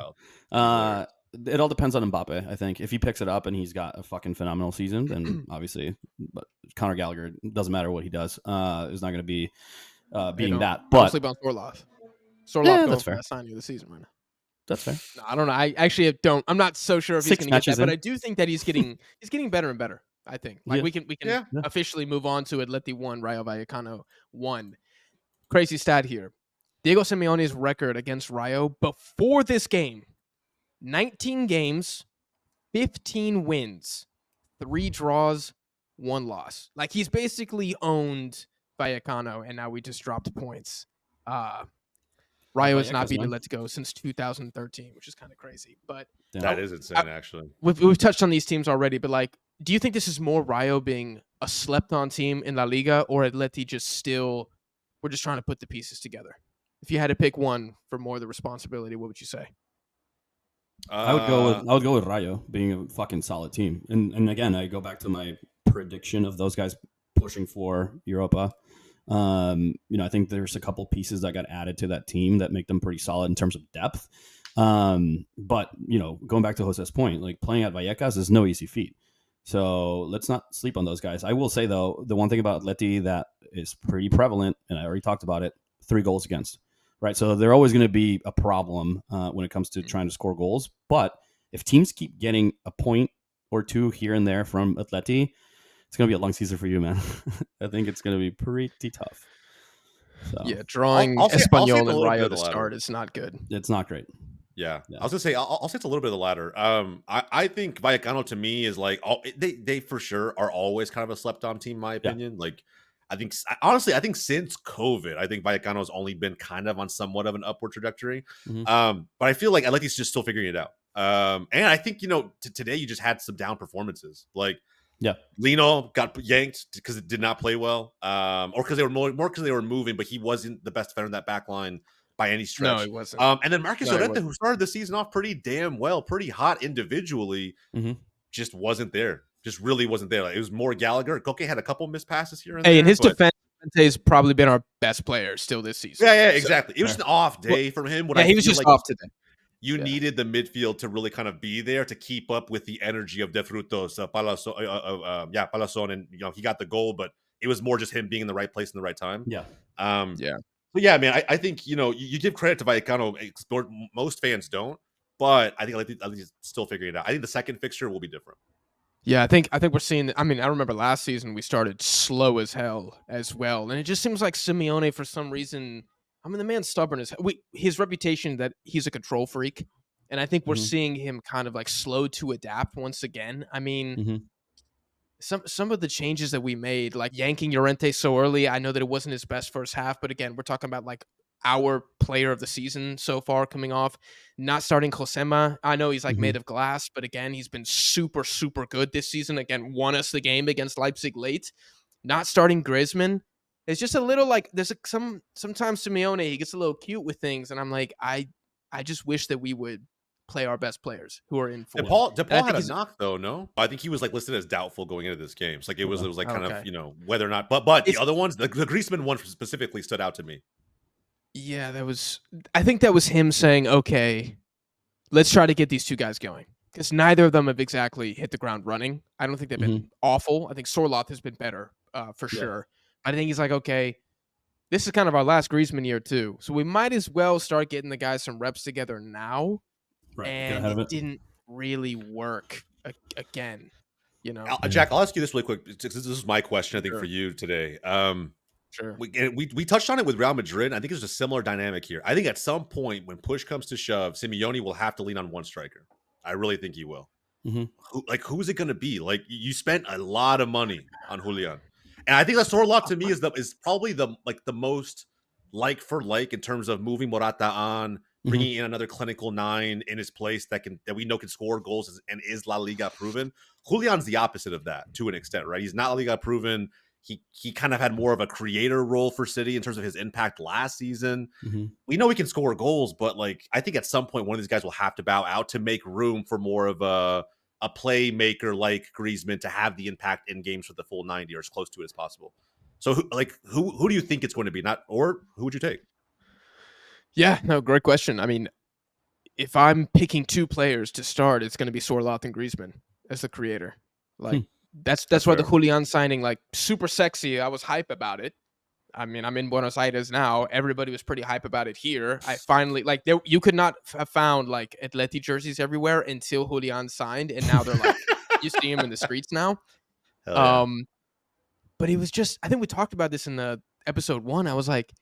Wild. It all depends on Mbappe. I think if he picks it up and he's got a fucking phenomenal season, then obviously, but Conor Gallagher, doesn't matter what he does, is not going to be being that. But don't sleep on Sorloth. Sorloth going for that signing of the season right now. That's fair. No, I don't know. I actually don't. I'm not so sure if he's going to get that, but I do think that he's getting better and better. I think we can officially move on to Atleti 1, Rayo Vallecano 1. Crazy stat here. Diego Simeone's record against Rayo before this game: 19 games, 15 wins, 3 draws, 1 loss. Like, he's basically owned Vallecano, and now we just dropped points. Rayo has not beaten Atletico since 2013, which is kind of crazy. But that is insane, actually. We've touched on these teams already, but like, do you think this is more Rayo being a slept-on team in La Liga, or Atleti we're just trying to put the pieces together? If you had to pick one for more of the responsibility, what would you say? I would go with Rayo being a fucking solid team, and again, I go back to my prediction of those guys pushing for Europa. I think there's a couple pieces that got added to that team that make them pretty solid in terms of depth. But going back to Jose's point, like, playing at Vallecas is no easy feat. So let's not sleep on those guys. I will say, though, the one thing about Atleti that is pretty prevalent, and I already talked about it, 3 goals against, right? So they're always going to be a problem when it comes to trying to score goals. But if teams keep getting a point or two here and there from Atleti, it's going to be a long season for you, man. I think it's going to be pretty tough. So. Yeah, drawing Espanol and Rayo to start is not good. It's not great. Yeah. I was gonna say, I'll say it's a little bit of the latter. I think Vallecano to me is like, they for sure are always kind of a slept-on team, in my opinion. Yeah. Like, I think since COVID, I think Vallecano has only been kind of on somewhat of an upward trajectory. Mm-hmm. But I feel like Atleti's just still figuring it out. And I think today you just had some down performances, like. Yeah, Lino got yanked because it did not play well, or because they were more because they were moving, but he wasn't the best defender in that back line by any stretch. No, he wasn't. And then Marcus Llorente, who started the season off pretty damn well, pretty hot individually, just wasn't there. Just really wasn't there. Like, it was more Gallagher. Koke had a couple missed passes here and there. In his defense, Llorente's probably been our best player still this season. Yeah, exactly. It was an off day from him. He was just off today. You needed the midfield to really kind of be there to keep up with the energy of De Frutos, Palazon, and he got the goal, but it was more just him being in the right place in the right time. Yeah, But yeah, man, I think you give credit to Vallecano. Most fans don't, but I think Atleti's still figuring it out. I think the second fixture will be different. Yeah, I think we're seeing. I mean, I remember last season we started slow as hell as well, and it just seems like Simeone for some reason. I mean, the man's stubborn as hell. His reputation that he's a control freak, and I think we're seeing him kind of like slow to adapt once again. I mean, some of the changes that we made, like yanking Llorente so early, I know that it wasn't his best first half, but again, we're talking about like our player of the season so far coming off. Not starting Josema. I know he's like made of glass, but again, he's been super, super good this season. Again, won us the game against Leipzig late. Not starting Griezmann. It's just a little like there's sometimes Simeone, he gets a little cute with things, and I'm like, I just wish that we would play our best players who are in form. DePaul had a knock though, no? I think he was like listed as doubtful going into this game. So like it was like kind of whether or not, but the other ones, the Griezmann one specifically stood out to me. Yeah, I think that was him saying, okay, let's try to get these two guys going. Because neither of them have exactly hit the ground running. I don't think they've been awful. I think Sorloth has been better for sure. I think he's like, okay, this is kind of our last Griezmann year too. So we might as well start getting the guys some reps together now. Right. And it didn't really work again. Jack, I'll ask you this really quick. This is my question, I think, for you today. Sure. We touched on it with Real Madrid. I think there's a similar dynamic here. I think at some point when push comes to shove, Simeone will have to lean on one striker. I really think he will. Who's it going to be? Like, you spent a lot of money on Julian. And I think that Sorloth to me is probably the most like for like in terms of moving Morata on, bringing in another clinical 9 in his place that we know can score goals and is La Liga proven. Julian's the opposite of that to an extent, right? He's not La Liga proven. He kind of had more of a creator role for City in terms of his impact last season. We know he can score goals, but like I think at some point one of these guys will have to bow out to make room for more of a playmaker like Griezmann to have the impact in games for the full 90 or as close to it as possible. So who do you think it's going to be? Who would you take? Yeah, no, great question. I mean, if I'm picking 2 players to start, it's going to be Sorloth and Griezmann as the creator. Like that's why the Julian signing, like, super sexy. I was hype about it. I mean, I'm in Buenos Aires now. Everybody was pretty hype about it here. I finally, like, you could not have found like Atleti jerseys everywhere until Julian signed, and now they're like you see him in the streets now. Hell yeah. But it was just, I think we talked about this in the episode 1. I was like,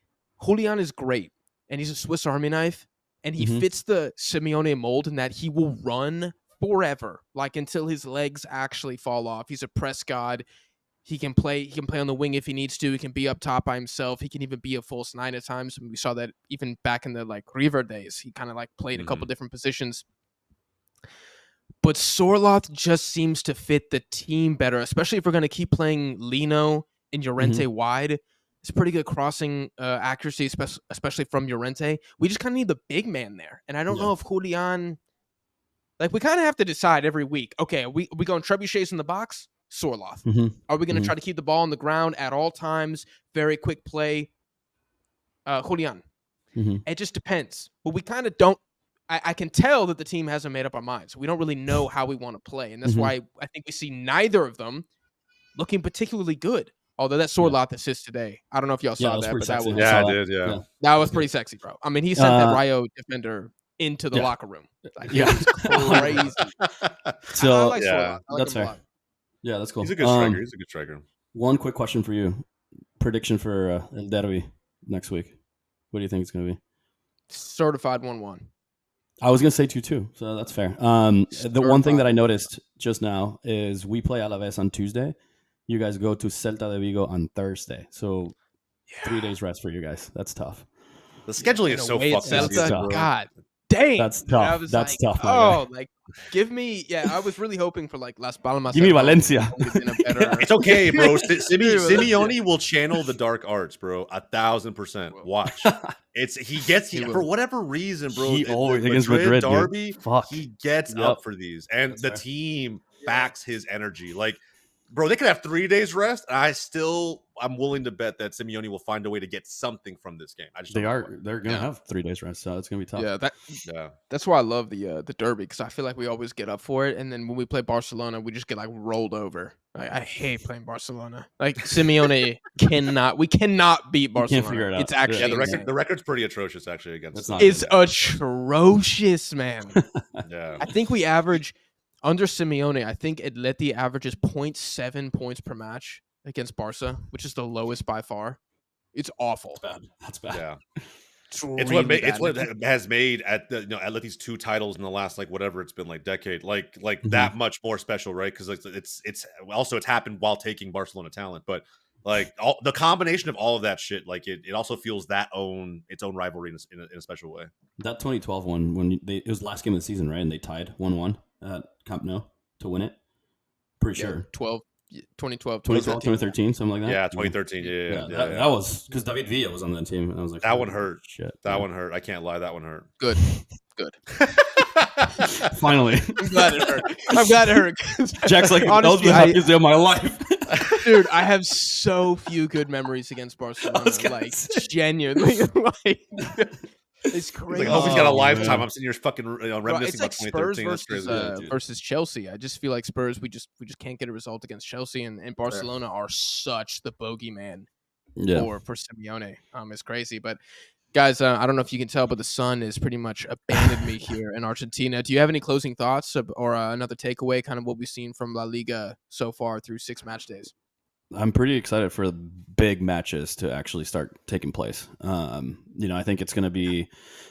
Julian is great, and he's a Swiss Army knife, and he fits the Simeone mold in that he will run forever, like until his legs actually fall off. He's a press god. He can play on the wing if he needs to. He can be up top by himself. He can even be a false 9 at times. We saw that even back in the like River days. He kind of like played a couple different positions. But Sorloth just seems to fit the team better, especially if we're going to keep playing Lino and Llorente wide. It's pretty good crossing accuracy, especially from Llorente. We just kind of need the big man there. And I don't know if Julian... Like, we kind of have to decide every week. Okay, are we going trebuchets in the box? Sorloth. Are we going to try to keep the ball on the ground at all times? Very quick play. Julian. It just depends. But we kind of don't... I can tell that the team hasn't made up our minds. We don't really know how we want to play. And that's why I think we see neither of them looking particularly good. Although that Sorloth assist today, I don't know if y'all saw that, but that was... Yeah, I did, yeah. That was pretty sexy, bro. I mean, he sent that Rayo defender into the locker room. Like, it was crazy. So, I like Sorloth. I like that's him a fair. lot. Yeah, that's cool. He's a good striker. He's a good striker. One quick question for you. Prediction for El Derby next week. What do you think it's going to be? Certified 1-1. I was going to say 2-2, so that's fair. The one thing that I noticed just now is we play Alaves on Tuesday. You guys go to Celta de Vigo on Thursday. So 3 days rest for you guys. That's tough. The scheduling is so fucking easy, bro. God dang. That's tough. That's tough. Like, give me... Yeah, I was really hoping for, like, Las Palmas. Give me Valencia. It's okay, bro. Simeone will channel the dark arts, bro. 1,000%. Watch. He gets for whatever reason, bro. He always against Madrid derby. Fuck. He gets up for these, and that's the team backs his energy. Like, bro, they could have 3 days rest. I'm willing to bet that Simeone will find a way to get something from this game. They're gonna have 3 days rest, so it's gonna be tough. That's why I love the derby, because I feel like we always get up for it, and then when we play Barcelona, we just get like rolled over. I hate playing Barcelona. Like, Simeone we cannot beat Barcelona. Can't figure it out. It's actually the record's pretty atrocious actually against. It's atrocious, man. Yeah, I think we average under Simeone. I think Atleti averages 0.7 points per match against Barca, which is the lowest by far. It's awful. That's bad. Yeah. It's what has made Atleti's 2 titles in the last, like, whatever it's been, like, decade, like that much more special, right? Because it's happened while taking Barcelona talent, but like the combination of all of that shit, like it also feels its own rivalry in a special way. That 2012 one, when it was the last game of the season, right? And they tied 1-1 at Camp Nou to win it. Pretty sure. 2012, 2013, something like that. Yeah, 2013. Yeah. That was because David Villa was on that team, and I was like, that one hurt. Shit, that one hurt. I can't lie, that one hurt. Good. Finally, I'm glad it hurt. Jack's like, honestly, that was the happiest day of my life. Dude, I have so few good memories against Barcelona. Like, genuinely, like, it's crazy. Like, I hope he's got a lifetime. I'm sitting here fucking reminiscing about 2013 Spurs versus Chelsea. I just feel like Spurs, we just can't get a result against Chelsea, and Barcelona are such the bogeyman for Simeone. It's crazy, but guys, I don't know if you can tell, but the sun is pretty much abandoned me here in Argentina. Do you have any closing thoughts or another takeaway, kind of what we've seen from La Liga so far through 6 match days? I'm pretty excited for the big matches to actually start taking place. I think it's going to be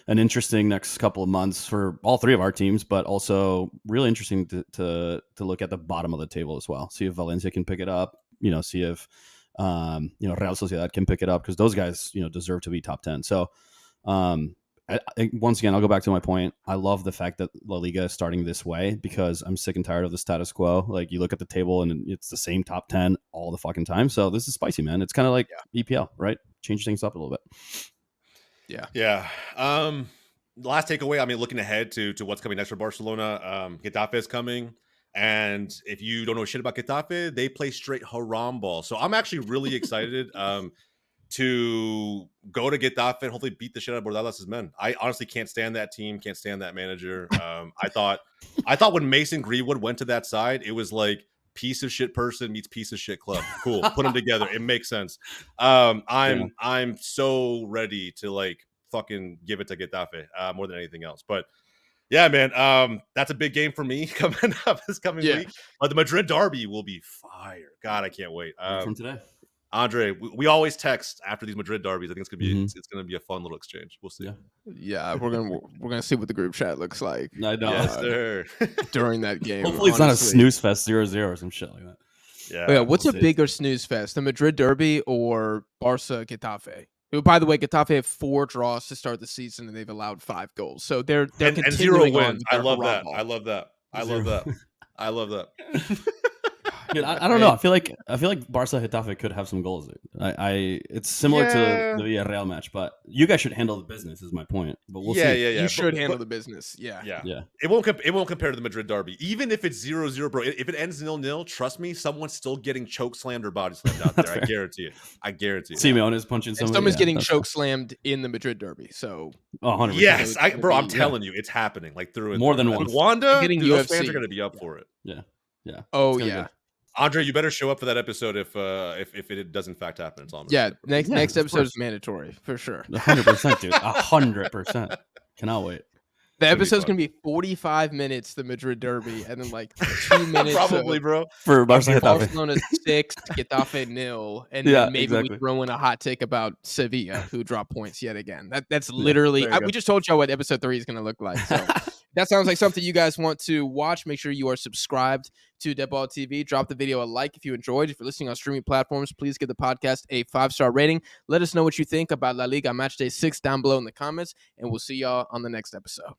an interesting next couple of months for all 3 of our teams, but also really interesting to look at the bottom of the table as well. See if Valencia can pick it up. See if Real Sociedad can pick it up, because those guys deserve to be top 10. So once again, I'll go back to my point. I love the fact that La Liga is starting this way, because I'm sick and tired of the status quo. Like, you look at the table and it's the same top 10 all the fucking time. So this is spicy, man. It's kind of like EPL, right? Change things up a little bit. Yeah. The last takeaway, I mean, looking ahead to what's coming next for Barcelona, Getafe is coming. And if you don't know shit about Getafe, they play straight haram ball. So I'm actually really excited. to go to Getafe and hopefully beat the shit out of Bordalás' men. I honestly can't stand that team, can't stand that manager. I thought when Mason Greenwood went to that side, it was like piece of shit person meets piece of shit club. Cool, put them together. It makes sense. I'm so ready to like fucking give it to Getafe more than anything else. But yeah, man, that's a big game for me coming up this coming week. But the Madrid derby will be fire. God, I can't wait. From today. Andre, we always text after these Madrid derbies. I think it's gonna be a fun little exchange. We'll see. Yeah, we're gonna see what the group chat looks like. I know. Yes, sir. During that game. Hopefully, it's not a snooze fest 0-0 or some shit like that. Yeah. What's a bigger snooze fest, the Madrid derby or Barca Getafe? By the way, Getafe have 4 draws to start the season, and they've allowed 5 goals. So they're and continuing 0 on wins. I love that. ball. I love that. I love that. I love that. Dude, I don't know. I feel like Barca Getafe could have some goals. It's similar to the Villarreal match, but you guys should handle the business. Is my point. But we'll see. You should handle the business. Yeah. It won't compare to the Madrid derby. Even if it's 0-0, bro. If it ends 0-0, trust me, someone's still getting choke slammed or body slammed out there. I guarantee it. I guarantee it. Simeone is punching somebody. Someone's getting choke slammed in the Madrid derby. So 100%. Yes, bro. I'm telling you, it's happening. Like through and more through. than once. Wanda, those UFC. fans are going to be up for it. Yeah. Oh yeah. Andre, you better show up for that episode if it does in fact happen. It's on. Next episode is mandatory for sure. 100%, dude. 100%. Cannot wait. The episode's gonna be 45 minutes, the Madrid derby, and then like 2 minutes probably, bro. For Barcelona 6, Getafe 0, and then maybe we throw in a hot take about Sevilla, who dropped points yet again. That's literally we just told y'all what episode 3 is gonna look like. So that sounds like something you guys want to watch. Make sure you are subscribed to Deadball TV. Drop the video a like if you enjoyed. If you're listening on streaming platforms, please give the podcast a 5-star rating. Let us know what you think about La Liga Matchday 6 down below in the comments, and we'll see y'all on the next episode.